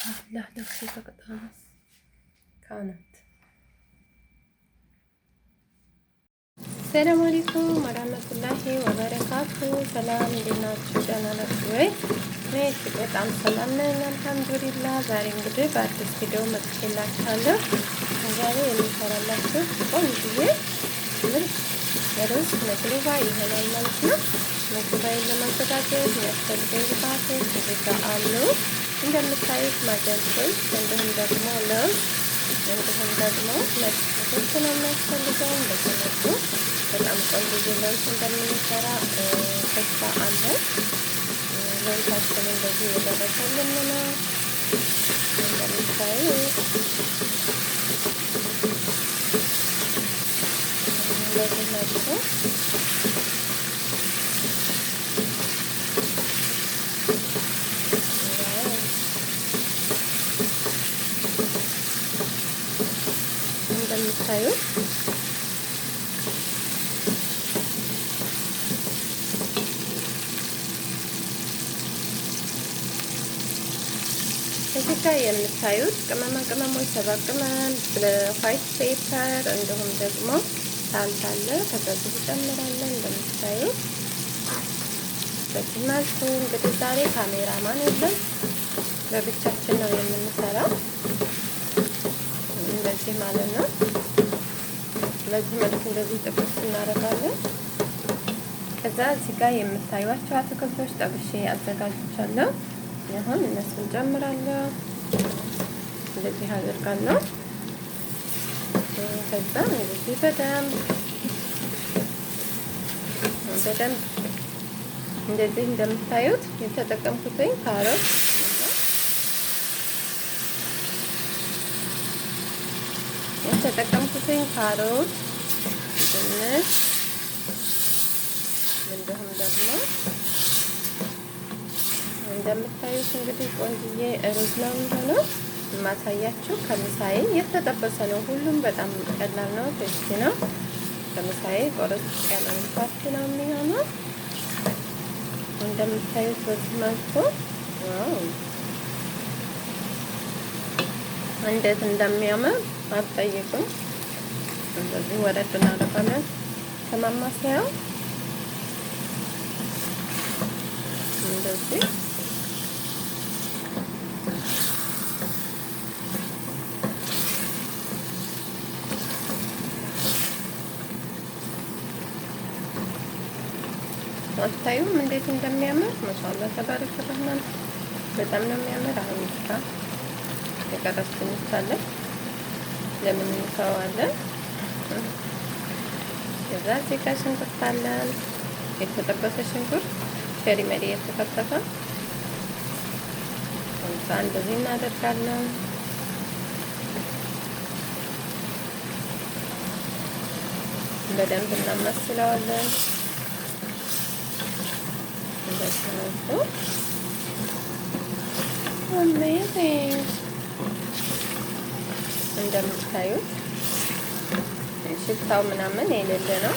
لا نفسي تقطعس كانت. السلام عليكم ورحمة الله وبركاته። ሰላም እንዴት ናችሁ? ደህና ናችሁ ወይ? እኔ እጅግ በጣም ሰላም ነኝ አልሐምዱሊላህ። ዛሬ እንግዲህ በአዲስ ቪዲዮ መጥቼላችኋለሁ። ዛሬ የምሰራላችሁ ቆንጆዬ ምርጥ የሩዝ መቅለባ ይሆናል ማለት ነው። መቅለባዬን ለማዘጋጀት የሚያስፈልገኝ ግብአቶች እዚህ ጋር አሉ። እንደምታዩት ማጀንቶች፣ እንዲሁም ደግሞ ለውዝ፣ እንዲሁም ደግሞ ነጭ ሽንኩርት ነው የሚያስፈልገው። እንደተመጡ በጣም ቆንጆ ለውዝ እንደምንሰራ ተስፋ አለን። ለውዛችን እንደዚህ የደረሰልን ነው እንደምታዩት እንደዚህ ናቸው። እንደምታዩት እዚህ ጋር የምታዩት ቅመማ ቅመሞች ሰባት ቅመም፣ ዋይት ፔፐር እንዲሁም ደግሞ ሳልት አለ። ከዚህ እንጨምራለን። እንደምታዩት በዚህ መልኩ እንግዲህ ዛሬ ካሜራማን የለም፣ በብቻችን ነው የምንሰራው። እንደዚህ ማለት ነው። በዚህ መልኩ እንደዚህ ጥብስ እናደርጋለን። ከዛ እዚህ ጋር የምታዩቸው አትክልቶች ጠብሼ አዘጋጅቻለሁ። አሁን እነሱን ጨምራለሁ። እንደዚህ አደርጋለሁ። ከዛ እንደዚህ በደንብ እንደዚህ እንደምታዩት የተጠቀምኩትኝ ካሮት ካሮት፣ ድንች እንዲሁም ደግሞ እንደምታዩት እንግዲህ ቆንጆዬ ሩዝ ነው የሚሆነው። የማሳያችሁ ከምሳዬ የተጠበሰ ነው። ሁሉም በጣም ቀላል ነው፣ ቴስቲ ነው። ከምሳዬ ቆረጥ ያለ ፓርቲ ነው የሚሆነው። እንደምታዩት በዚህ መልኩ እንዴት እንደሚያምር አትጠይቁም። እንደዚህ ወረድ እናደርጋለን ከማማሰያው እንደዚህ አታዩም እንዴት እንደሚያምር? ማሻአላህ ተባረከ ረህማን። በጣም ነው የሚያምር። አሁን ይስራ የቀረስኩኝ ካለ ለምን እንሰዋለን? ከዛ እዚህ ጋር ሽንኩርት አለን፣ የተጠበሰ ሽንኩርት ፌሪ መሪ የተከተፈ። ከዛ እንደዚህ እናደርጋለን። በደንብ እናመስለዋለን። እንደዚህ ነው። አሜዚንግ እንደምታዩት ሽታው ምናምን የሌለ ነው።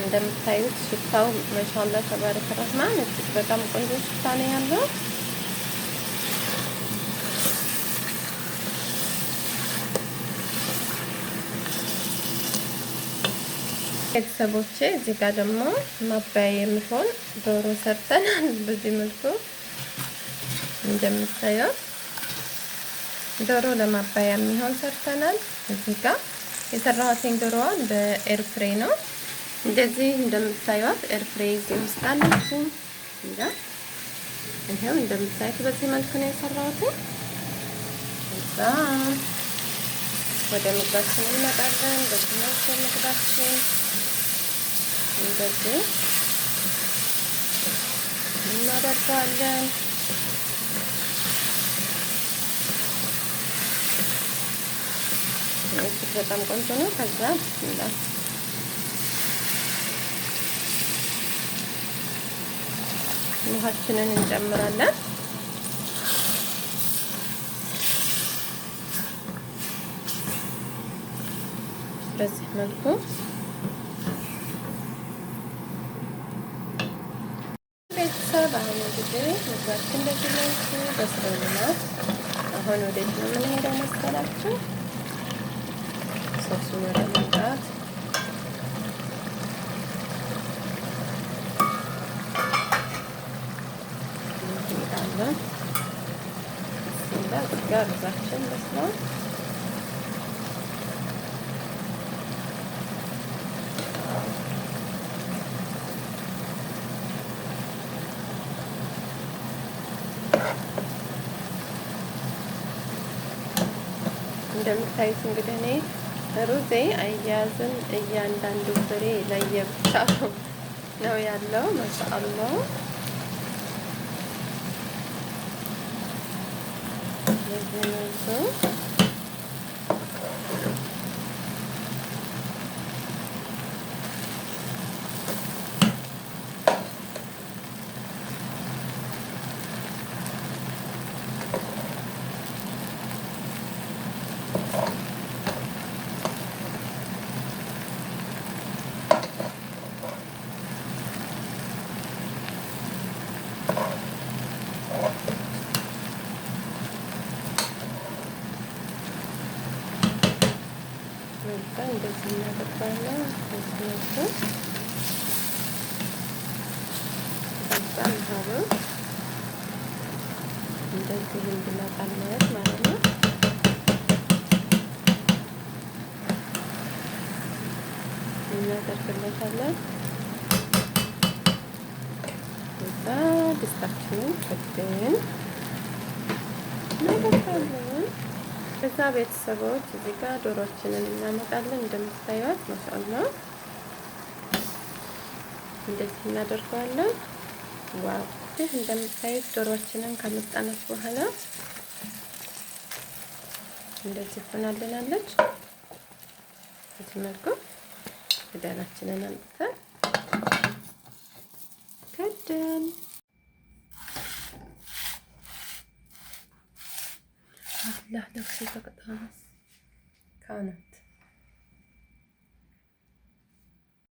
እንደምታዩት ሽታው ማሻአላህ ተባረከ ረህማን እጅግ በጣም ቆንጆ ሽታ ነው ያለው። ቤተሰቦቼ እዚህ ጋር ደግሞ ማባያ የሚሆን ዶሮ ሰርተናል። በዚህ መልኩ እንደምታዩት ዶሮ ለማባያ የሚሆን ሰርተናል። እዚህ ጋር የሰራኋትን ዶሮዋን በኤር ፍሬ ነው። እንደዚህ እንደምታዩት ኤር ፍሬ ውስጥ አለች። ይሄው እንደምታዩት በዚህ መልኩ ነው የሰራሁት። እዛ ወደ ምግባችን እንመጣለን። በዚህ መልኩ ምግባችን እንደዚህ እናደርጋለን። በጣም ቆንጆ ነው። ከዛ ውሃችንን እንጨምራለን። በዚህ መልኩ ቤተሰብ አሁን እንግዲህ ምግባችን እንደዚህ መልኩ በስሎልናል። አሁን ወዴት ነው የምንሄደው መሰላችሁ? ሶሱን ወደ መምጣት እንሄዳለን። እዚህ ጋር ሩዛችን በስሏል። እንደምታዩት እንግዲህ እኔ ሩዜ አያያዝን እያንዳንዱ ፍሬ ለየብቻ ነው ያለው። ማሻአላህ ለዚህ ነው እንደዚህ እናደርጋለን። እንደዚህ እንዲመጣለት ማለት ነው። እናደርግለታለን። እዛ ድስታችንን ከድን እናደርጋለን። እዛ ቤተሰቦች እዚህ ጋር ዶሮችንን እናመጣለን። እንደምታዩት ማሻአላ እንደዚህ እናደርገዋለን። ዋው! ይህ እንደምታዩት ዶሮችንን ከመጣናት በኋላ እንደዚህ ሆናልናለች። በዚህ መልኩ ክዳናችንን አምጥተን ከደን لا لو شي تقطعها كانت